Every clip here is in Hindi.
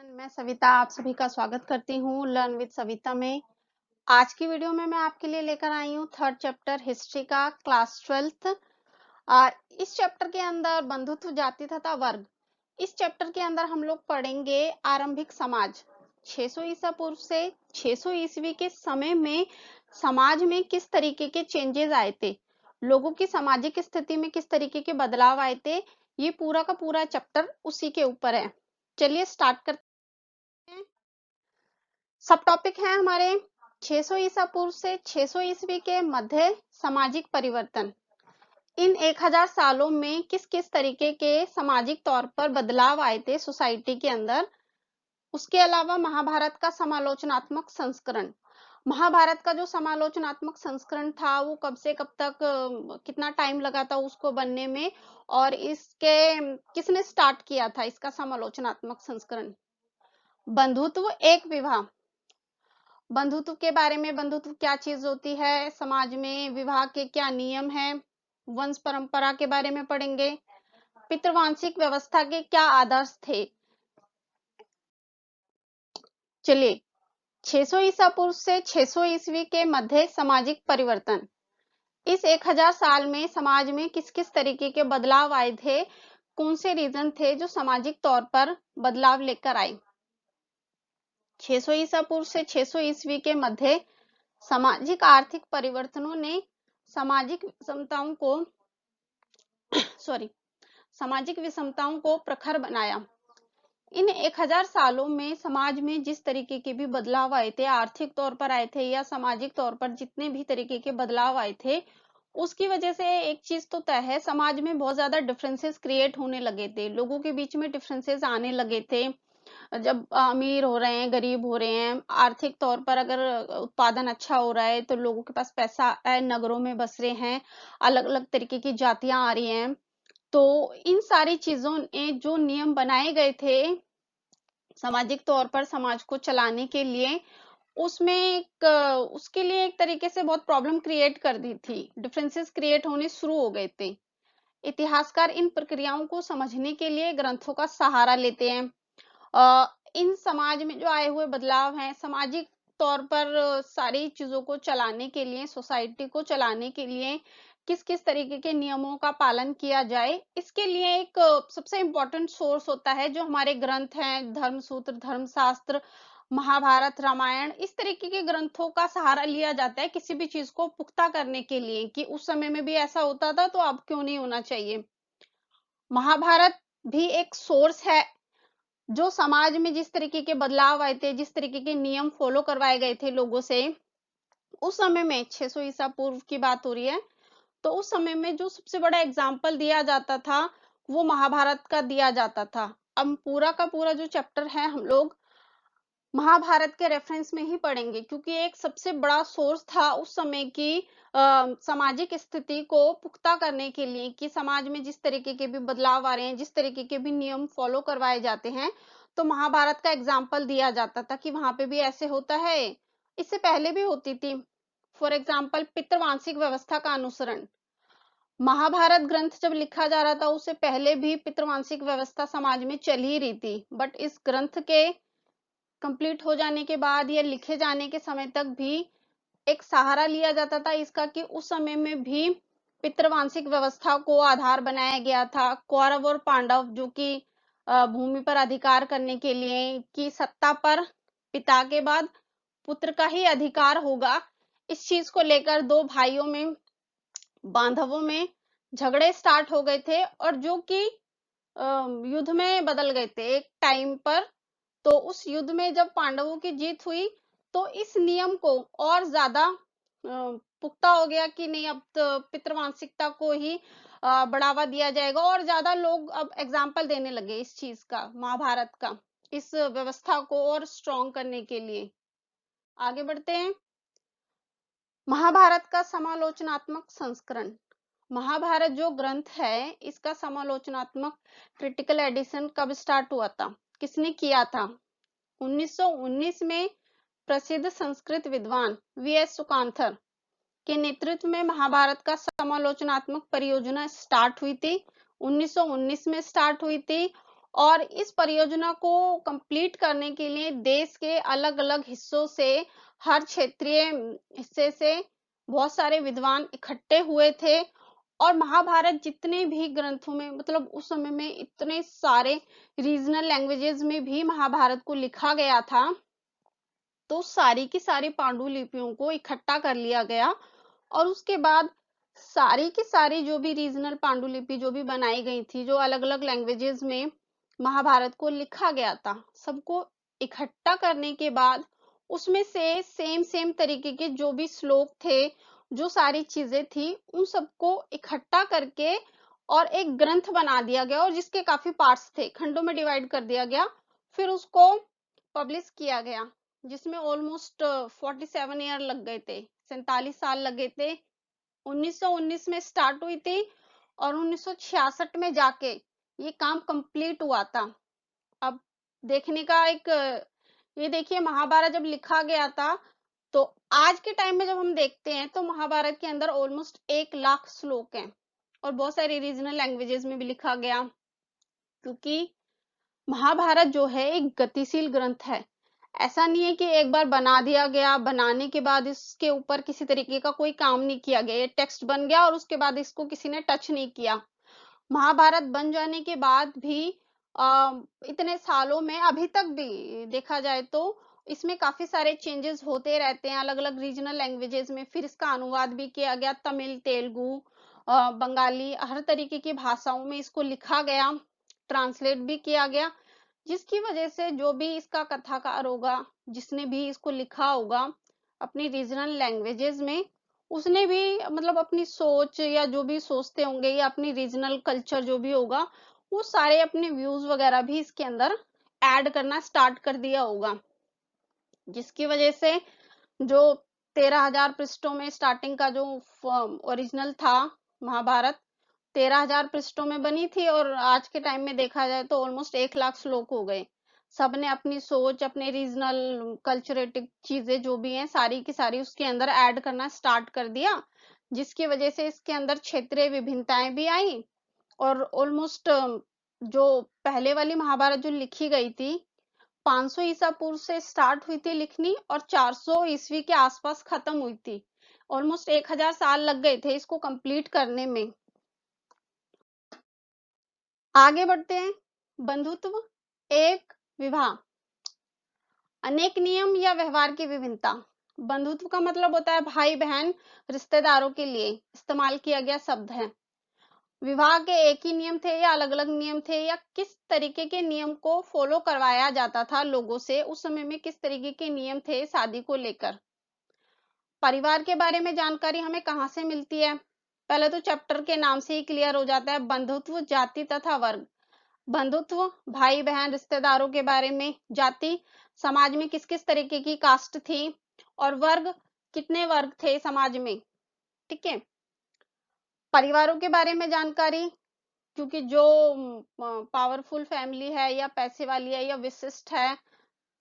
मैं सविता आप सभी का स्वागत करती हूँ लर्न विद सविता में। आज की वीडियो में मैं आपके लिए लेकर आई हूँ थर्ड चैप्टर हिस्ट्री का क्लास 12th। इस चैप्टर के अंदर बंधुत्व जाति तथा वर्ग। इस चैप्टर के अंदर हम लोग पढ़ेंगे आरंभिक समाज 600 ईसा पूर्व से 600 ईस्वी के समय में समाज में किस तरीके के चेंजेस आए थे, लोगों की सामाजिक स्थिति में किस तरीके के बदलाव आए थे। ये पूरा का पूरा चैप्टर उसी के ऊपर है। चलिए स्टार्ट करते हैं। सब टॉपिक है हमारे 600 ईसा पूर्व से 600 ईस्वी के मध्य सामाजिक परिवर्तन। इन 1000 सालों में किस किस तरीके के सामाजिक तौर पर बदलाव आए थे सोसाइटी के अंदर। उसके अलावा महाभारत का समालोचनात्मक संस्करण। महाभारत का जो समालोचनात्मक संस्करण था वो कब से कब तक कितना टाइम लगा था उसको बनने में, और इसके किसने स्टार्ट किया था इसका समालोचनात्मक संस्करण। बंधुत्व एक विवाह। बंधुत्व के बारे में, बंधुत्व क्या चीज होती है, समाज में विवाह के क्या नियम है, वंश परंपरा के बारे में पढ़ेंगे। पितृवांशिक व्यवस्था के क्या आदर्श थे। चलिए 600 ईसा पूर्व से 600 ईस्वी के मध्य सामाजिक परिवर्तन। इस 1000 साल में समाज में किस किस तरीके के बदलाव आए थे, कौन से रीजन थे जो सामाजिक तौर पर बदलाव लेकर आए। 600 ईसा पूर्व से 600 ईस्वी के मध्य सामाजिक आर्थिक परिवर्तनों ने सामाजिक विषमताओं को सामाजिक विषमताओं को प्रखर बनाया। इन 1000 सालों में समाज में जिस तरीके के भी बदलाव आए थे, आर्थिक तौर पर आए थे या सामाजिक तौर पर जितने भी तरीके के बदलाव आए थे, उसकी वजह से एक चीज तो तय है, समाज में बहुत ज्यादा डिफरेंसेस क्रिएट होने लगे थे, लोगों के बीच में डिफरेंसेस आने लगे थे। जब अमीर हो रहे हैं, गरीब हो रहे हैं, आर्थिक तौर पर अगर उत्पादन अच्छा हो रहा है तो लोगों के पास पैसा आ रहा है, नगरों में बस रहे हैं, अलग अलग तरीके की जातियां आ रही हैं। तो इन सारी चीजों ने जो नियम बनाए गए थे सामाजिक तौर पर समाज को चलाने के लिए, उसमें उसके लिए एक तरीके से बहुत प्रॉब्लम क्रिएट कर दी थी, डिफरेंसेस क्रिएट होने शुरू हो गए थे। इतिहासकार इन प्रक्रियाओं को समझने के लिए ग्रंथों का सहारा लेते हैं। इन समाज में जो आए हुए बदलाव हैं, सामाजिक तौर पर सारी चीजों को चलाने के लिए, सोसाइटी को चलाने के लिए किस किस तरीके के नियमों का पालन किया जाए, इसके लिए एक सबसे इम्पोर्टेंट सोर्स होता है जो हमारे ग्रंथ हैं, धर्मसूत्र, धर्मशास्त्र, महाभारत, रामायण। इस तरीके के ग्रंथों का सहारा लिया जाता है किसी भी चीज को पुख्ता करने के लिए कि उस समय में भी ऐसा होता था तो अब क्यों नहीं होना चाहिए। महाभारत भी एक सोर्स है जो समाज में जिस तरीके के बदलाव आए थे, जिस तरीके के नियम फॉलो करवाए गए थे लोगों से उस समय में, 600 ईसा पूर्व की बात हो रही है, तो उस समय में जो सबसे बड़ा एग्जाम्पल दिया जाता था वो महाभारत का दिया जाता था। अब पूरा का पूरा जो चैप्टर है हम लोग महाभारत के रेफरेंस में ही पढ़ेंगे, क्योंकि एक सबसे बड़ा सोर्स था उस समय की सामाजिक स्थिति को पुख्ता करने के लिए कि समाज में जिस तरीके के भी बदलाव आ रहे हैं, जिस तरीके के भी नियम फॉलो करवाए जाते हैं, तो महाभारत का एग्जाम्पल दिया जाता था कि वहां पे भी ऐसे होता है। इससे पहले भी होती थी। फॉर एग्जाम्पल पितृवांशिक व्यवस्था का अनुसरण। महाभारत ग्रंथ जब लिखा जा रहा था उससे पहले भी पितृवांशिक व्यवस्था समाज में चल ही रही थी, बट इस ग्रंथ के कंप्लीट हो जाने के बाद या लिखे जाने के समय तक भी एक सहारा लिया जाता था इसका कि उस समय में भी पितृवांशिक व्यवस्था को आधार बनाया गया था। कौरव और पांडव जो कि भूमि पर अधिकार करने के लिए कि सत्ता पर पिता के बाद पुत्र का ही अधिकार होगा, इस चीज को लेकर दो भाइयों में, बांधवों में झगड़े स्टार्ट हो गए थे और जो कि युद्ध में बदल गए थे एक टाइम पर। तो उस युद्ध में जब पांडवों की जीत हुई तो इस नियम को और ज्यादा पुख्ता हो गया कि नहीं, अब तो पितृवांशिकता को ही बढ़ावा दिया जाएगा और ज्यादा लोग अब एग्जाम्पल देने लगे इस चीज का, महाभारत का, इस व्यवस्था को और स्ट्रॉन्ग करने के लिए। आगे बढ़ते हैं। महाभारत का समालोचनात्मक संस्करण। महाभारत जो ग्रंथ है इसका समालोचनात्मक क्रिटिकल एडिशन कब स्टार्ट हुआ था, किसने किया था? 1919 में प्रसिद्ध संस्कृत विद्वान वीएस सुकांथर के नेतृत्व में महाभारत का समालोचनात्मक परियोजना स्टार्ट हुई थी। 1919 में स्टार्ट हुई थी और इस परियोजना को कंप्लीट करने के लिए देश के अलग-अलग हिस्सों से, हर क्षेत्रीय हिस्से से बहुत सारे विद्वान इकट्ठे हुए थे और महाभारत जितने भी ग्रंथों में, मतलब उस समय में इतने सारे रीजनल लैंग्वेजेस में भी महाभारत को लिखा गया था, तो सारी की सारी पांडुलिपियों को इकट्ठा कर लिया गया और उसके बाद सारी की सारी जो भी रीजनल पांडुलिपि जो भी बनाई गई थी, जो अलग-अलग लैंग्वेजेस में महाभारत को लिखा गया था, सबको इकट्ठा करने के बाद उसमें से सेम सेम तरीके के जो भी श्लोक थे, जो सारी चीजें थी, उन सबको इकट्ठा करके और एक ग्रंथ बना दिया गया और जिसके काफी पार्ट्स थे, खंडों में डिवाइड कर दिया गया। फिर उसको पब्लिश किया गया, जिसमें ऑलमोस्ट 47 ईयर लग गए थे, 47 साल लगे थे। 1919 में स्टार्ट हुई थी और 1966 में जाके ये काम कंप्लीट हुआ था। अब देखने का एक, ये देखिए महाभारत जब लिखा गया था, तो आज के टाइम में जब हम देखते हैं तो महाभारत के अंदर ऑलमोस्ट 1 लाख श्लोक हैं और बहुत सारे रीजनल लैंग्वेजेस में भी लिखा गया, क्योंकि महाभारत जो है एक गतिशील ग्रंथ है। ऐसा नहीं है कि एक बार बना दिया गया, बनाने के बाद इसके ऊपर किसी तरीके का कोई काम नहीं किया गया, ये टेक्स्ट बन गया और उसके बाद इसको किसी ने टच नहीं किया। महाभारत बन जाने के बाद भी इतने सालों में अभी तक भी देखा जाए तो इसमें काफी सारे चेंजेस होते रहते हैं अलग अलग रीजनल लैंग्वेजेस में। फिर इसका अनुवाद भी किया गया, तमिल, तेलुगु, बंगाली, हर तरीके की भाषाओं में इसको लिखा गया, ट्रांसलेट भी किया गया, जिसकी वजह से जो भी इसका कथाकार होगा, जिसने भी इसको लिखा होगा अपनी रीजनल लैंग्वेजेस में, उसने भी मतलब अपनी सोच या जो भी सोचते होंगे या अपनी रीजनल कल्चर जो भी होगा, वो सारे अपने व्यूज वगैरह भी इसके अंदर ऐड करना स्टार्ट कर दिया होगा, जिसकी वजह से जो 13,000 पृष्ठों में स्टार्टिंग का जो ओरिजिनल था महाभारत, 13,000 पृष्ठों में बनी थी और आज के टाइम में देखा जाए तो ऑलमोस्ट 1 लाख श्लोक हो गए। सबने अपनी सोच, अपने रीजनल कल्चरेटिव चीजें जो भी हैं सारी की सारी उसके अंदर ऐड करना स्टार्ट कर दिया, जिसकी वजह से इसके अंदर क्षेत्रीय विभिन्नताएं भी आई और ऑलमोस्ट जो पहले वाली महाभारत जो लिखी गई थी 500 ईसा पूर्व से स्टार्ट हुई थी लिखनी और 400 ईस्वी के आसपास खत्म हुई थी। ऑलमोस्ट 1000 साल लग गए थे इसको कंप्लीट करने में। आगे बढ़ते हैं। बंधुत्व एक विवाह, अनेक नियम या व्यवहार की विभिन्नता। बंधुत्व का मतलब होता है भाई बहन रिश्तेदारों के लिए इस्तेमाल किया गया शब्द है। विवाह के एक ही नियम थे या अलग अलग नियम थे, या किस तरीके के नियम को फॉलो करवाया जाता था लोगों से, उस समय में किस तरीके के नियम थे शादी को लेकर। परिवार के बारे में जानकारी हमें कहाँ से मिलती है? पहले तो चैप्टर के नाम से ही क्लियर हो जाता है, बंधुत्व, जाति तथा वर्ग। बंधुत्व भाई बहन रिश्तेदारों के बारे में, जाति समाज में किस किस तरीके की कास्ट थी, और वर्ग कितने वर्ग थे समाज में। ठीक है। परिवारों के बारे में जानकारी, क्योंकि जो पावरफुल फैमिली है या पैसे वाली है या विशिष्ट है,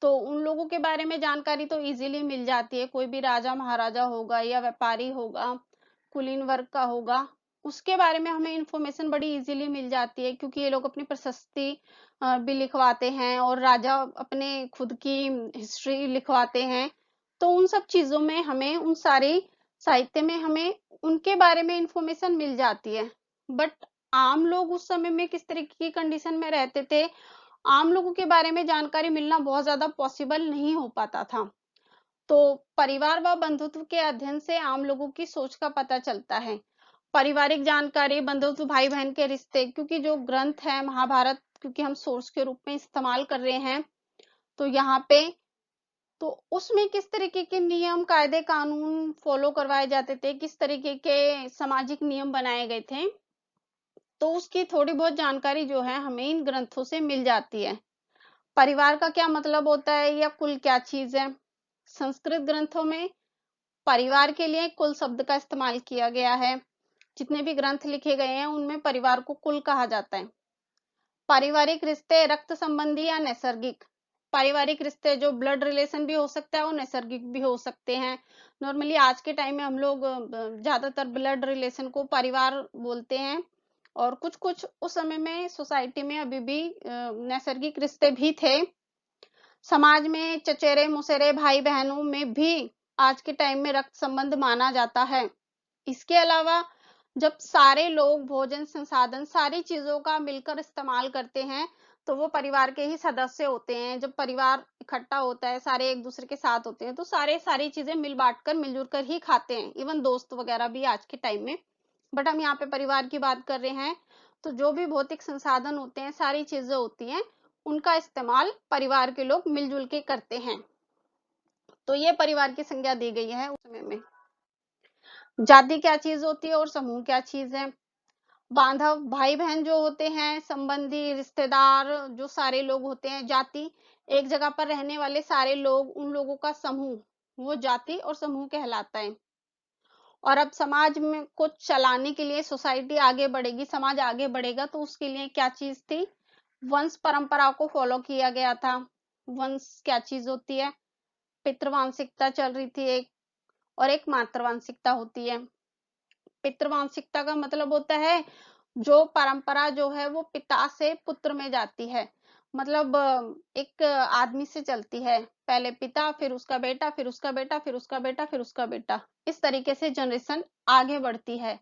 तो उन लोगों के बारे में जानकारी तो इजीली मिल जाती है। कोई भी राजा महाराजा होगा या व्यापारी होगा, कुलीन वर्ग का होगा, उसके बारे में हमें इंफॉर्मेशन बड़ी इजीली मिल जाती है, क्योंकि ये लोग अपनी प्रशस्ति भी लिखवाते हैं और राजा अपने खुद की हिस्ट्री लिखवाते हैं। तो उन सब चीजों में हमें, उन सारी साहित्य में हमें उनके बारे में इंफॉर्मेशन मिल जाती है। बट आम लोग उस समय में किस तरीके की कंडीशन में रहते थे, आम लोगों के बारे में जानकारी मिलना बहुत ज्यादा पॉसिबल नहीं हो पाता था। तो परिवार व बंधुत्व के अध्ययन से आम लोगों की सोच का पता चलता है। पारिवारिक जानकारी, बंधुत्व, भाई बहन के रिश्ते, क्योंकि जो ग्रंथ है महाभारत, क्योंकि हम सोर्स के रूप में इस्तेमाल कर रहे हैं, तो यहाँ पे तो उसमें किस तरीके के नियम, कायदे, कानून फॉलो करवाए जाते थे, किस तरीके के सामाजिक नियम बनाए गए थे, तो उसकी थोड़ी बहुत जानकारी जो है हमें इन ग्रंथों से मिल जाती है। परिवार का क्या मतलब होता है या कुल क्या चीज है? संस्कृत ग्रंथों में परिवार के लिए कुल शब्द का इस्तेमाल किया गया है। जितने भी ग्रंथ लिखे गए हैं उनमें परिवार को कुल कहा जाता है। पारिवारिक रिश्ते रक्त संबंधी या नैसर्गिक। पारिवारिक रिश्ते जो ब्लड रिलेशन भी हो सकता है और नैसर्गिक भी हो सकते हैं। नॉर्मली आज के टाइम में हम लोग ज्यादातर ब्लड रिलेशन को परिवार बोलते हैं, और कुछ कुछ उस समय में सोसाइटी में अभी भी नैसर्गिक रिश्ते भी थे। समाज में चचेरे मुसेरे भाई बहनों में भी आज के टाइम में रक्त संबंध माना जाता है। इसके अलावा जब सारे लोग भोजन संसाधन सारी चीजों का मिलकर इस्तेमाल करते हैं तो वो परिवार के ही सदस्य होते हैं। जब परिवार इकट्ठा होता है, सारे एक दूसरे के साथ होते हैं, तो सारी चीजें मिल बांट कर मिलजुल कर ही खाते हैं। इवन दोस्त वगैरह भी आज के टाइम में, बट हम यहाँ पे परिवार की बात कर रहे हैं। तो जो भी भौतिक संसाधन होते हैं, सारी चीजें होती हैं, उनका इस्तेमाल परिवार के लोग मिलजुल के करते हैं। तो ये परिवार की संज्ञा दी गई है उस समय में। जाति क्या चीज होती है और समूह क्या चीज है? बांधव भाई बहन जो होते हैं, संबंधी रिश्तेदार जो सारे लोग होते हैं, जाति एक जगह पर रहने वाले सारे लोग, उन लोगों का समूह, वो जाति और समूह कहलाता है। और अब समाज में को चलाने के लिए सोसाइटी आगे बढ़ेगी, समाज आगे बढ़ेगा, तो उसके लिए क्या चीज थी? वंश परंपरा को फॉलो किया गया था। वंश क्या चीज होती है? पितृवांशिकता चल रही थी एक, और एक मातृवांशिकता होती है। पितृवांशिकता का मतलब होता है जो परंपरा जो है वो पिता से पुत्र में जाती है। मतलब एक आदमी से चलती है, पहले पिता, फिर उसका बेटा, फिर उसका बेटा, फिर उसका बेटा, फिर उसका बेटा, इस तरीके से जनरेशन आगे बढ़ती है।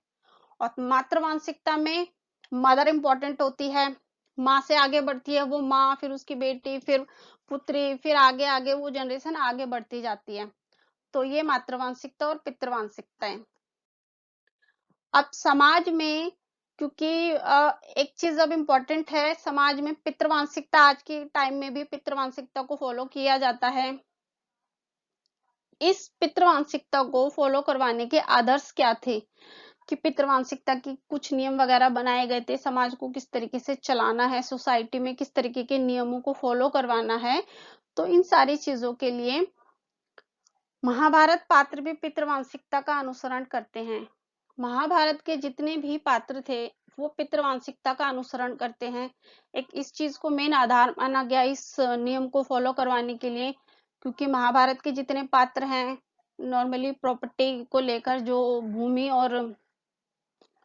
और मातृवांशिकता में मदर इंपॉर्टेंट होती है, माँ से आगे बढ़ती है वो माँ, फिर उसकी बेटी, फिर पुत्री, फिर आगे आगे वो जनरेशन आगे बढ़ती जाती है। तो ये मातृवांशिकता और पितृवांशिकता है। अब समाज में, क्योंकि एक चीज अब इम्पोर्टेंट है, समाज में पितृवांशिकता आज के टाइम में भी पितृवांशिकता को फॉलो किया जाता है। इस पितृवांशिकता को फॉलो करवाने के आदर्श क्या थे? कि पितृवांशिकता की कुछ नियम वगैरह बनाए गए थे, समाज को किस तरीके से चलाना है, सोसाइटी में किस तरीके के नियमों को फॉलो करवाना है। तो इन सारी चीजों के लिए महाभारत पात्र भी पितृवांशिकता का अनुसरण करते हैं। महाभारत के जितने भी पात्र थे वो पितृवांशिकता का अनुसरण करते हैं। एक इस चीज को मेन आधार माना गया इस नियम को फॉलो करवाने के लिए, क्योंकि महाभारत के जितने पात्र हैं नॉर्मली प्रॉपर्टी को लेकर, जो भूमि और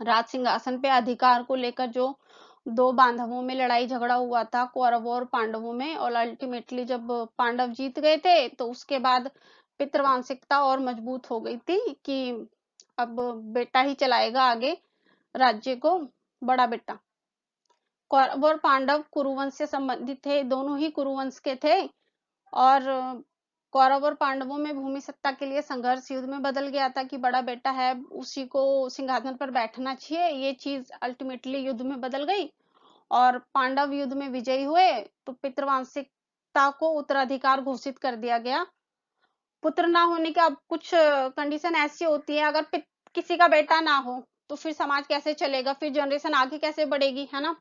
राज सिंहासन पे अधिकार को लेकर जो दो बांधवों में लड़ाई झगड़ा हुआ था, कौरवों और पांडवों में, और अल्टीमेटली जब पांडव जीत गए थे तो उसके बाद पितृवांशिकता और मजबूत हो गई थी कि अब बेटा ही चलाएगा आगे राज्य को, बड़ा बेटा। कौरव और पांडव कुरुवंश से संबंधित थे, दोनों ही कुरुवंश के थे। और कौरव और पांडवों में भूमि सत्ता के लिए संघर्ष युद्ध में बदल गया था कि बड़ा बेटा है उसी को सिंहासन पर बैठना चाहिए। ये चीज अल्टीमेटली युद्ध में बदल गई और पांडव युद्ध में विजयी हुए, तो पितृवांशिकता को उत्तराधिकार घोषित कर दिया गया। पुत्र ना होने की अब कुछ कंडीशन ऐसी होती है, अगर किसी का बेटा ना हो तो फिर समाज कैसे चलेगा, फिर जनरेशन आगे कैसे बढ़ेगी, है ना?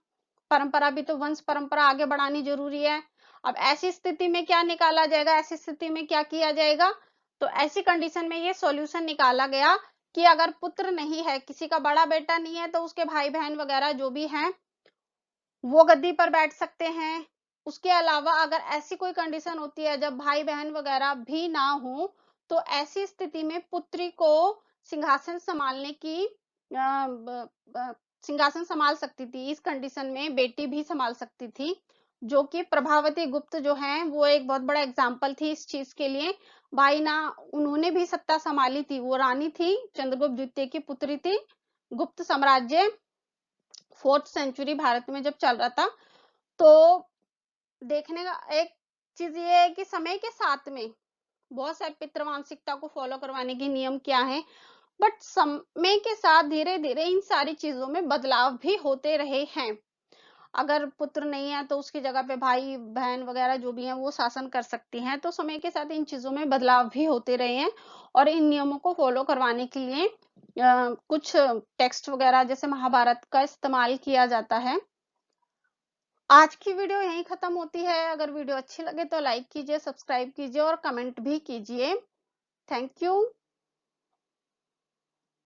परंपरा भी तो, वंश परंपरा आगे बढ़ानी जरूरी है। अब ऐसी स्थिति में क्या निकाला जाएगा, ऐसी स्थिति में क्या किया जाएगा? तो ऐसी कंडीशन में ये सॉल्यूशन निकाला गया कि अगर पुत्र नहीं है, किसी का बड़ा बेटा नहीं है, तो उसके भाई बहन वगैरह जो भी हैं वो गद्दी पर बैठ सकते हैं। उसके अलावा अगर ऐसी कोई कंडीशन होती है जब भाई बहन वगैरह भी ना हो, तो ऐसी स्थिति में पुत्री को सिंहासन संभालने की सिंहासन संभाल सकती थी। इस कंडीशन में बेटी भी संभाल सकती थी, जो कि प्रभावती गुप्त जो है वो एक बहुत बड़ा एग्जाम्पल थी इस चीज के लिए। भाई ना, उन्होंने भी सत्ता संभाली थी, वो रानी थी, चंद्रगुप्त द्वितीय की पुत्री थी। गुप्त साम्राज्य 4th सेंचुरी भारत में जब चल रहा था, तो देखने का एक चीज ये है कि समय के साथ में बहुत सारे पितृवांशिकता को फॉलो करवाने के नियम क्या है, बट समय के साथ धीरे धीरे इन सारी चीजों में बदलाव भी होते रहे हैं। अगर पुत्र नहीं है तो उसकी जगह पे भाई बहन वगैरह जो भी हैं वो शासन कर सकती हैं। तो समय के साथ इन चीजों में बदलाव भी होते रहे हैं और इन नियमों को फॉलो करवाने के लिए कुछ टेक्स्ट वगैरह जैसे महाभारत का इस्तेमाल किया जाता है। आज की वीडियो यहीं खत्म होती है। अगर वीडियो अच्छी लगे तो लाइक कीजिए, सब्सक्राइब कीजिए और कमेंट भी कीजिए। Thank you.